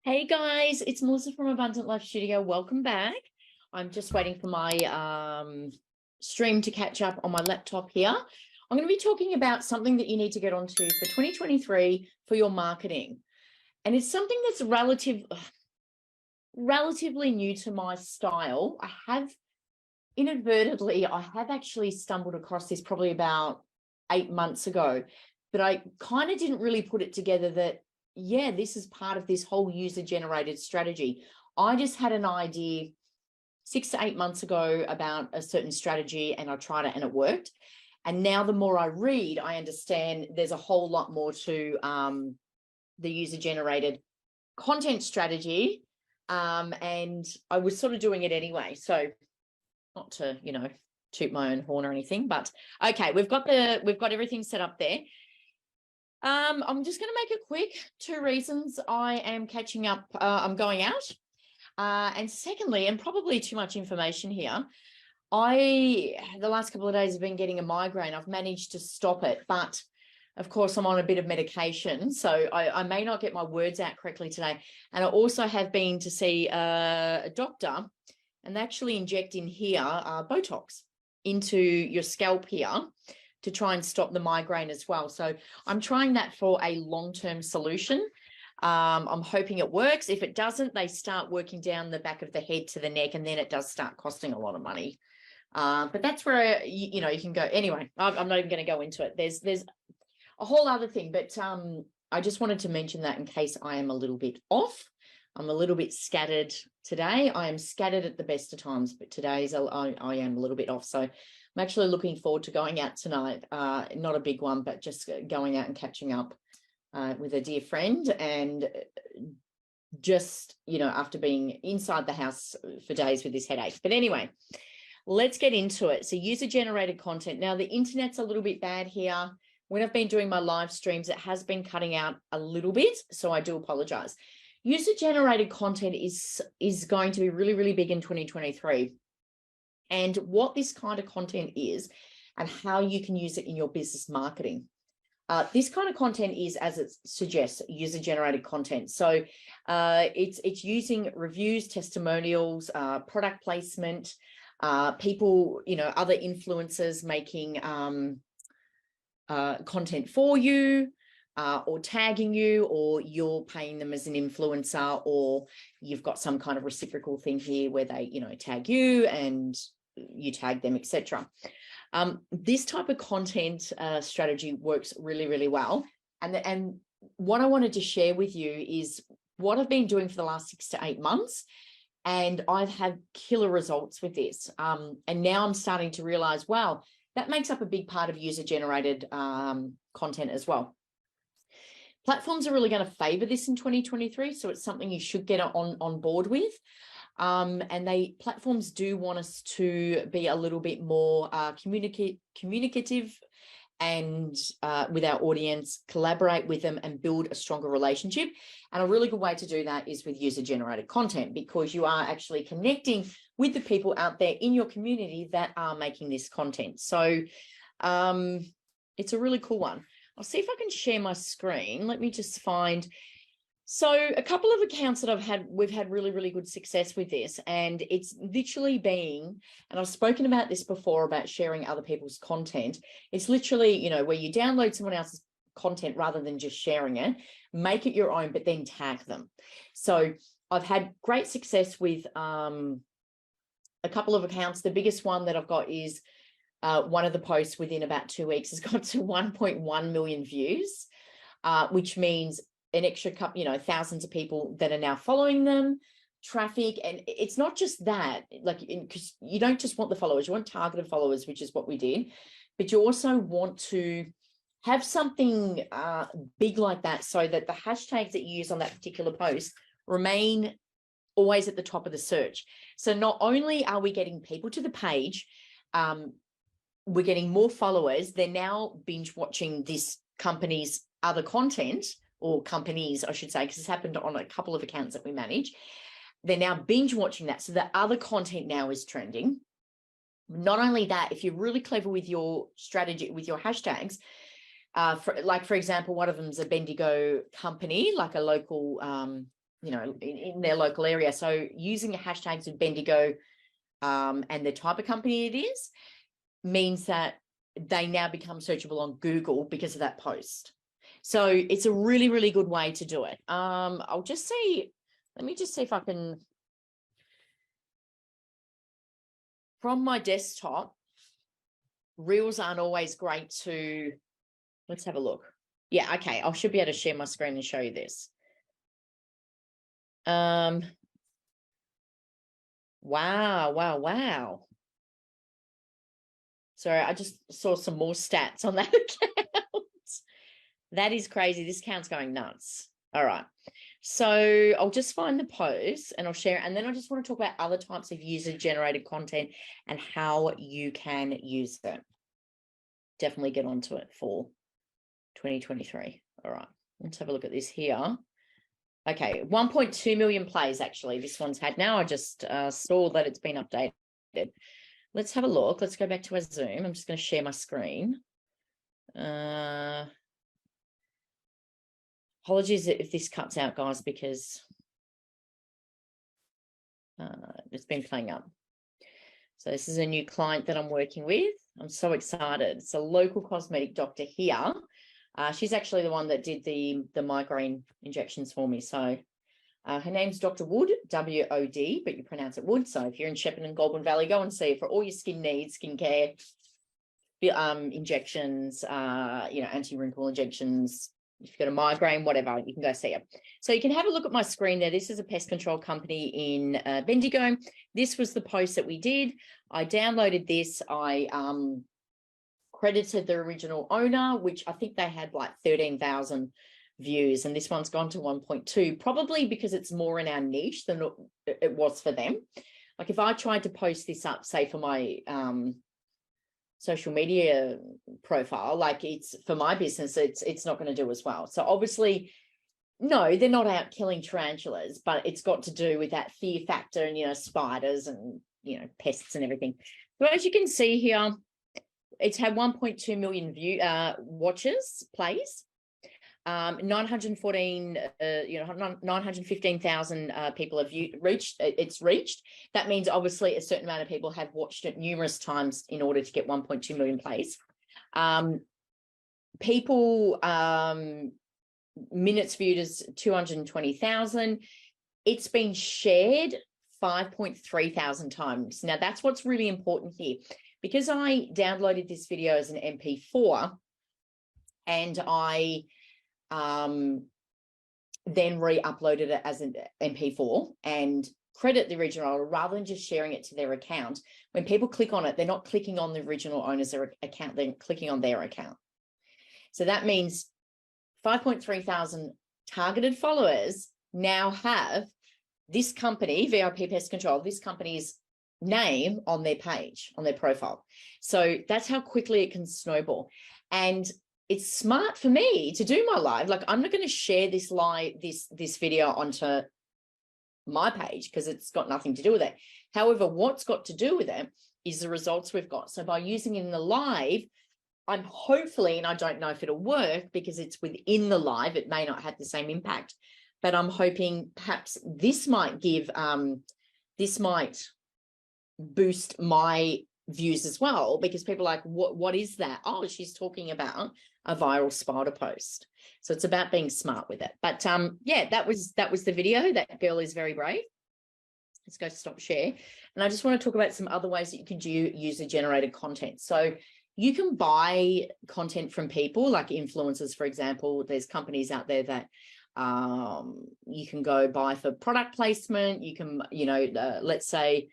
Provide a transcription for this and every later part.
Hey guys, it's Melissa from Abundant Life Studio. Welcome back. I'm just waiting for my stream to catch up on my laptop here. I'm going to be talking about something that you need to get onto for 2023 for your marketing. And it's something that's relatively new to my style. I have actually stumbled across this probably about 8 months ago, but I kind of didn't really put it together that yeah, this is part of this whole user-generated strategy. I just had an idea 6 to 8 months ago about a certain strategy and I tried it and it worked. And now the more I read, I understand there's a whole lot more to the user-generated content strategy. And I was sort of doing it anyway. So not to, toot my own horn or anything, but okay, we've got everything set up there. I'm just going to make it quick. 2 reasons I am catching up. I'm going out. And secondly, and probably too much information here, the last couple of days have been getting a migraine. I've managed to stop it, but of course I'm on a bit of medication. So I may not get my words out correctly today. And I also have been to see a doctor and they actually inject in here Botox into your scalp here to try and stop the migraine as well. So I'm trying that for a long-term solution. I'm hoping it works. If it doesn't, they start working down the back of the head to the neck, and then it does start costing a lot of money. But that's where, you can go. Anyway, I'm not even going to go into it. There's a whole other thing, but I just wanted to mention that in case I am a little bit off. I'm a little bit scattered today. I am scattered at the best of times, but today's I am a little bit off. So I'm actually looking forward to going out tonight. Not a big one, but just going out and catching up with a dear friend. And just, after being inside the house for days with this headache. But anyway, let's get into it. So user-generated content. Now, the internet's a little bit bad here. When I've been doing my live streams, it has been cutting out a little bit. So I do apologize. User-generated content is going to be really, really big in 2023. And what this kind of content is and how you can use it in your business marketing. This kind of content is, as it suggests, user-generated content. So it's using reviews, testimonials, product placement, people, other influencers making content for you, or tagging you, or you're paying them as an influencer, or you've got some kind of reciprocal thing here where they, tag you and you tag them, etc. This type of content strategy works really, really well. And what I wanted to share with you is what I've been doing for the last 6 to 8 months. And I've had killer results with this. And now I'm starting to realize, wow, that makes up a big part of user-generated content as well. Platforms are really going to favor this in 2023. So it's something you should get on board with. And platforms do want us to be a little bit more communicative and with our audience, collaborate with them and build a stronger relationship. And a really good way to do that is with user-generated content, because you are actually connecting with the people out there in your community that are making this content. So it's a really cool one. I'll see if I can share my screen. Let me just find. So a couple of accounts that we've had really, really good success with this. And it's literally being, and I've spoken about this before about sharing other people's content. It's literally, where you download someone else's content rather than just sharing it, make it your own, but then tag them. So I've had great success with a couple of accounts. The biggest one that I've got is one of the posts within about 2 weeks has got to 1.1 million views, which means an extra couple, thousands of people that are now following them, traffic. And it's not just that, because you don't just want the followers, you want targeted followers, which is what we did, but you also want to have something big like that so that the hashtags that you use on that particular post remain always at the top of the search. So not only are we getting people to the page, we're getting more followers. They're now binge watching this company's other content, or companies, I should say, because it's happened on a couple of accounts that we manage. They're now binge watching that. So the other content now is trending. Not only that, if you're really clever with your strategy, with your hashtags, for example, one of them is a Bendigo company, like a local you know, in their local area. So using the hashtags with Bendigo and the type of company it is means that they now become searchable on Google because of that post. So it's a really, really good way to do it. I'll just see, let me just see if I can, from my desktop, Reels aren't always great to, let's have a look. Yeah, okay, I should be able to share my screen and show you this. Wow. Sorry, I just saw some more stats on that account. That is crazy. This account's going nuts. All right. So I'll just find the post and I'll share it. And then I just want to talk about other types of user-generated content and how you can use it. Definitely get onto it for 2023. All right. Let's have a look at this here. Okay, 1.2 million plays, actually, this one's had. Now I just saw that it's been updated. Let's have a look. Let's go back to our Zoom. I'm just going to share my screen. Apologies if this cuts out, guys, because it's been playing up. So this is a new client that I'm working with. I'm so excited. It's a local cosmetic doctor here. She's actually the one that did the migraine injections for me. So her name's Dr. Wood, W-O-D, but you pronounce it Wood. So if you're in Shepparton and Goulburn Valley, go and see her for all your skin needs, skincare, injections, anti-wrinkle injections. If you've got a migraine, whatever, you can go see her. So you can have a look at my screen there. This is a pest control company in Bendigo. This was the post that we did. I downloaded this. I credited the original owner, which I think they had like 13,000 views, and this one's gone to 1.2, probably because it's more in our niche than it was for them. Like if I tried to post this up, say for my social media profile, like it's for my business, it's not going to do as well. So obviously, no, they're not out killing tarantulas, but it's got to do with that fear factor and, spiders and, pests and everything. So as you can see here, it's had 1.2 million plays. 915,000 people have reached. It's reached. That means obviously a certain amount of people have watched it numerous times in order to get 1.2 million plays. Minutes viewed is 220,000. It's been shared 5.3 thousand times. Now that's what's really important here, because I downloaded this video as an MP4 and I then re-uploaded it as an MP4 and credit the original rather than just sharing it to their account. When people click on it, they're not clicking on the original owner's account, they're clicking on their account. So that means 5.3 thousand targeted followers now have this company, VIP Pest Control, this company's name on their page, on their profile. So that's how quickly it can snowball. And it's smart for me to do my live. Like I'm not going to share this this video onto my page because it's got nothing to do with it. However, what's got to do with it is the results we've got. So by using it in the live, I'm hopefully, and I don't know if it'll work because it's within the live, it may not have the same impact, but I'm hoping perhaps this might give, this might boost my views as well, because people are like, what is that? Oh, she's talking about a viral spider post. So it's about being smart with it. But yeah, that was the video. That girl is very brave. Let's go stop share. And I just want to talk about some other ways that you could do user-generated content. So you can buy content from people like influencers, for example. There's companies out there that you can go buy for product placement. You can, let's say,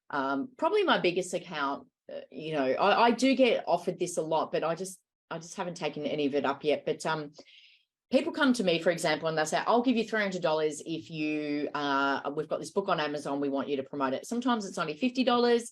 probably my biggest account, I do get offered this a lot, but I just haven't taken any of it up yet. But people come to me, for example, and they say, I'll give you $300 if you, we've got this book on Amazon, we want you to promote it. Sometimes it's only $50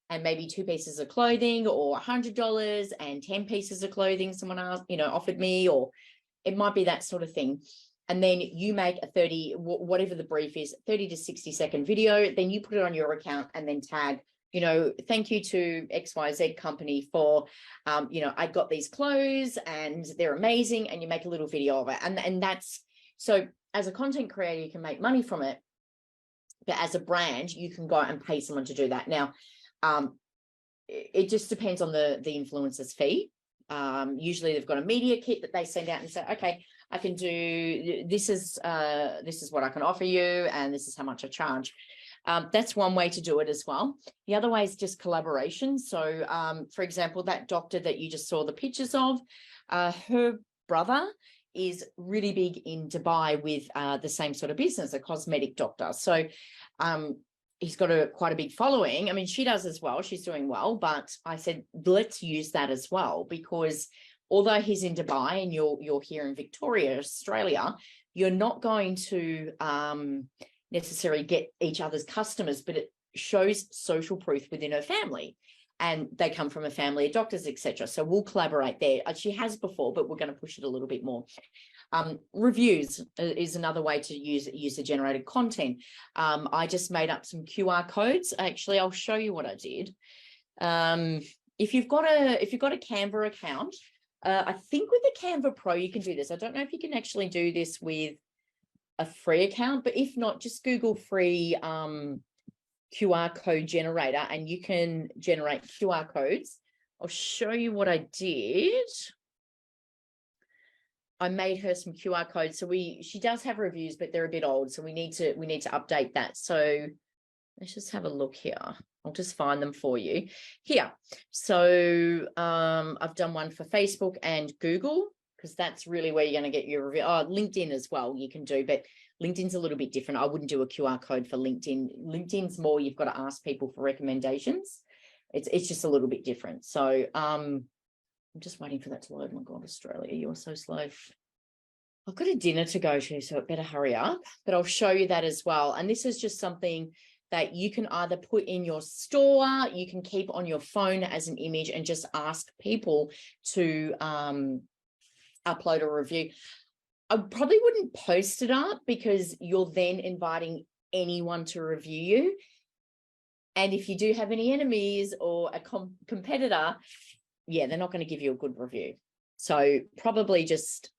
and maybe 2 pieces of clothing, or $100 and 10 pieces of clothing someone asked, offered me, or it might be that sort of thing. And then you make a 30, whatever the brief is, 30 to 60-second video, then you put it on your account and then tag, thank you to XYZ company for, I got these clothes and they're amazing, and you make a little video of it. And that's, so as a content creator, you can make money from it. But as a brand, you can go and pay someone to do that. Now, it just depends on the influencer's fee. Usually they've got a media kit that they send out and say, okay, I can do, this is what I can offer you, and this is how much I charge. That's one way to do it as well. The other way is just collaboration. So, for example, that doctor that you just saw the pictures of, her brother is really big in Dubai with the same sort of business, a cosmetic doctor. So he's got quite a big following. I mean, she does as well. She's doing well. But I said, let's use that as well, because although he's in Dubai and you're here in Victoria, Australia, you're not going to necessarily get each other's customers, but it shows social proof within her family. And they come from a family of doctors, etc. So we'll collaborate there. She has before, but we're going to push it a little bit more. Reviews is another way to use user-generated content. I just made up some QR codes. Actually, I'll show you what I did. If you've got a Canva account, I think with the Canva Pro you can do this. I don't know if you can actually do this with a free account, but if not, just Google free QR code generator and you can generate QR codes. I'll show you what I did. I made her some QR codes. So she does have reviews, but they're a bit old. So we need to update that. So let's just have a look here. I'll just find them for you here. So I've done one for Facebook and Google, because that's really where you're going to get your review. Oh, LinkedIn as well you can do, but LinkedIn's a little bit different. I wouldn't do a QR code for LinkedIn. LinkedIn's more, you've got to ask people for recommendations. It's just a little bit different. So I'm just waiting for that to load. Oh my God, Australia, you are so slow. I've got a dinner to go to, so it better hurry up, but I'll show you that as well. And this is just something that you can either put in your store, you can keep on your phone as an image and just ask people to upload a review. I probably wouldn't post it up because you're then inviting anyone to review you. And if you do have any enemies or a competitor, yeah, they're not going to give you a good review. So probably just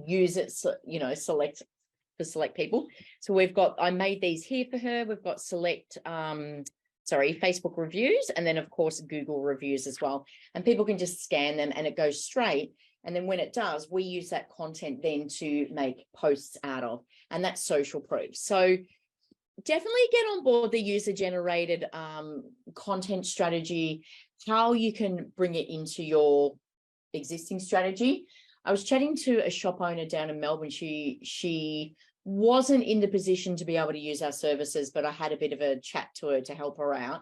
use it, select people. So I made these here for her. We've got select, Facebook reviews, and then of course Google reviews as well. And people can just scan them and it goes straight. And then when it does, we use that content then to make posts out of, and that's social proof. So definitely get on board the user-generated content strategy, how you can bring it into your existing strategy. I was chatting to a shop owner down in Melbourne. She wasn't in the position to be able to use our services, but I had a bit of a chat to her to help her out.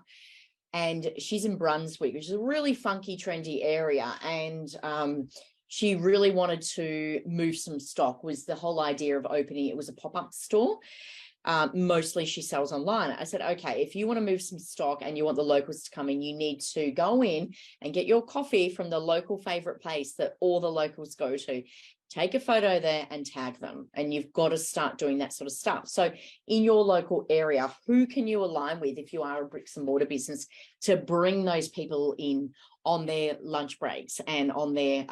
And she's in Brunswick, which is a really funky, trendy area. And she really wanted to move some stock, was the whole idea of opening. It was a pop-up store. Mostly she sells online. I said, okay, if you want to move some stock and you want the locals to come in, you need to go in and get your coffee from the local favorite place that all the locals go to. Take a photo there and tag them. And you've got to start doing that sort of stuff. So in your local area, who can you align with if you are a bricks and mortar business to bring those people in on their lunch breaks and on their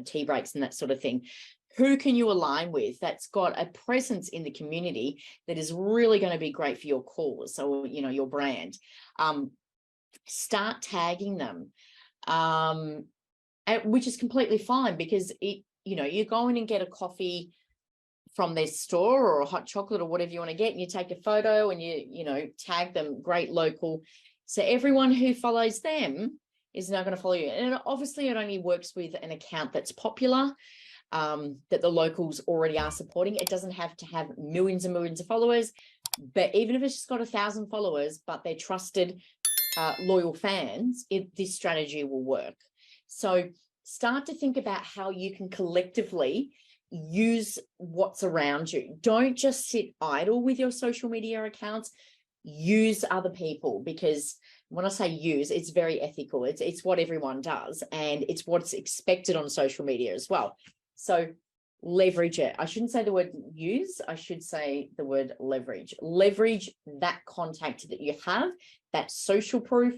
tea breaks and that sort of thing? Who can you align with that's got a presence in the community that is really going to be great for your cause or, your brand? Start tagging them, which is completely fine, because you go in and get a coffee from their store or a hot chocolate or whatever you want to get, and you take a photo and you tag them, great local. So everyone who follows them is now going to follow you. And obviously it only works with an account that's popular, that the locals already are supporting. It doesn't have to have millions and millions of followers, but even if it's just got 1,000 followers, but they're trusted, loyal fans, this strategy will work. So start to think about how you can collectively use what's around you. Don't just sit idle with your social media accounts. Use other people, because when I say use, it's very ethical. It's what everyone does, and it's what's expected on social media as well. So leverage it. I shouldn't say the word use. I should say the word leverage. Leverage that contact that you have, that social proof,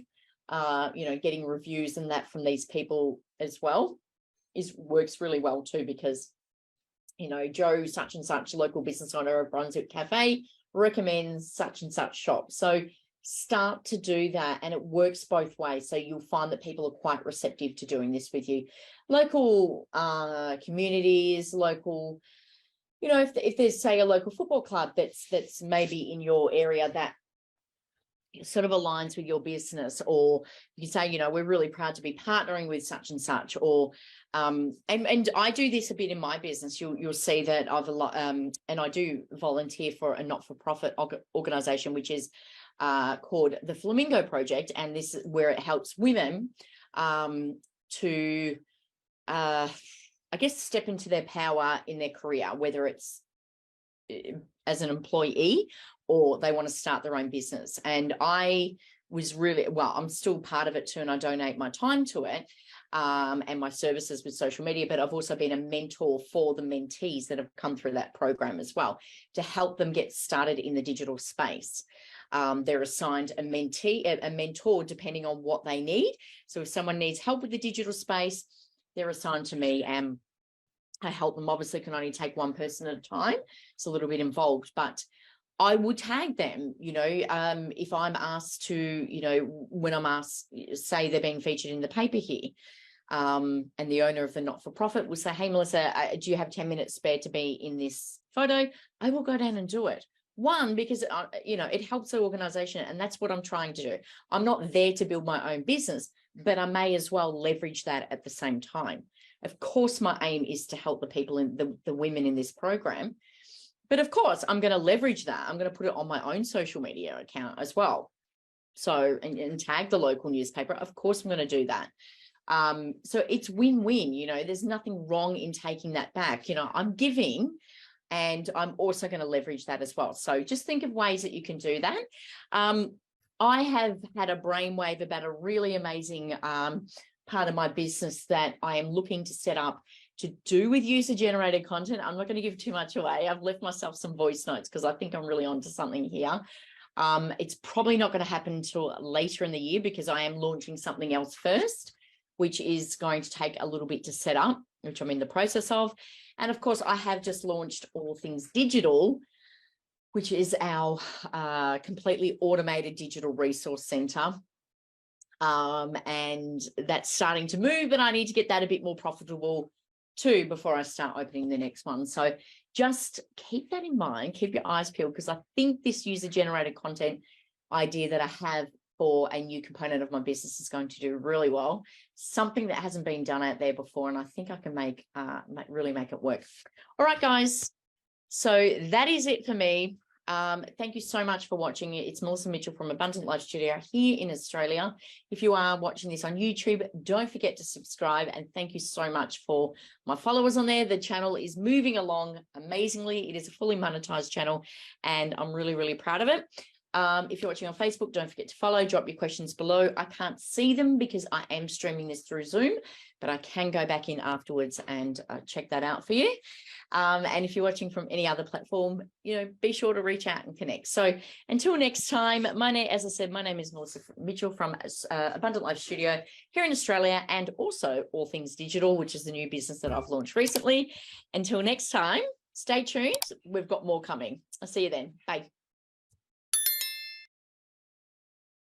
getting reviews and that from these people as well works really well too, because you know, Joe such and such, local business owner of Brunswick Cafe, recommends such and such shop. So start to do that, and it works both ways. So you'll find that people are quite receptive to doing this with you. Local communities, local, you know, if there's, say, a local football club that's maybe in your area that sort of aligns with your business, or you say, you know, we're really proud to be partnering with such and such, or and I do this a bit in my business. You'll see that I've and I do volunteer for a not-for-profit organization, which is called the Flamingo Project, and this is where it helps women to I guess step into their power in their career, whether it's as an employee or they want to start their own business. And I was really, well, I'm still part of it too, and I donate my time to it and my services with social media, but I've also been a mentor for the mentees that have come through that program as well, to help them get started in the digital space. They're assigned a mentor, depending on what they need. So if someone needs help with the digital space, they're assigned to me, and I help them. Obviously, can only take one person at a time. It's a little bit involved, but I would tag them, you know, if I'm asked to, you know, when I'm asked, say they're being featured in the paper here, and the owner of the not-for-profit will say, hey, Melissa, do you have 10 minutes spare to be in this photo? I will go down and do it. One, because, you know, it helps the organization, and that's what I'm trying to do. I'm not there to build my own business, but I may as well leverage that at the same time. Of course, my aim is to help the people in the women in this program. But of course, I'm going to leverage that. I'm going to put it on my own social media account as well. So, and tag the local newspaper. Of course, I'm going to do that. So it's win-win, you know, there's nothing wrong in taking that back. You know, I'm giving, and I'm also going to leverage that as well. So just think of ways that you can do that. I have had a brainwave about a really amazing part of my business that I am looking to set up to do with user-generated content. I'm not going to give too much away. I've left myself some voice notes because I think I'm really onto something here. It's probably not going to happen until later in the year, because I am launching something else first, which is going to take a little bit to set up, which I'm in the process of. And of course, I have just launched All Things Digital, which is our completely automated digital resource center. And that's starting to move, but I need to get that a bit more profitable too before I start opening the next one. So just keep that in mind, keep your eyes peeled, because I think this user-generated content idea that I have for a new component of my business is going to do really well. Something that hasn't been done out there before, and I think I can really make it work. All right, guys. So that is it for me. Thank you so much for watching. It's Melissa Mitchell from Abundant Life Studio here in Australia. If you are watching this on YouTube, don't forget to subscribe, and thank you so much for my followers on there. The channel is moving along amazingly. It is a fully monetized channel, and I'm really, really proud of it. If you're watching on Facebook, don't forget to follow, drop your questions below. I can't see them because I am streaming this through Zoom, but I can go back in afterwards and check that out for you. And if you're watching from any other platform, you know, be sure to reach out and connect. So until next time, as I said, my name is Melissa Mitchell from Abundant Life Studio here in Australia, and also All Things Digital, which is the new business that I've launched recently. Until next time, stay tuned. We've got more coming. I'll see you then. Bye.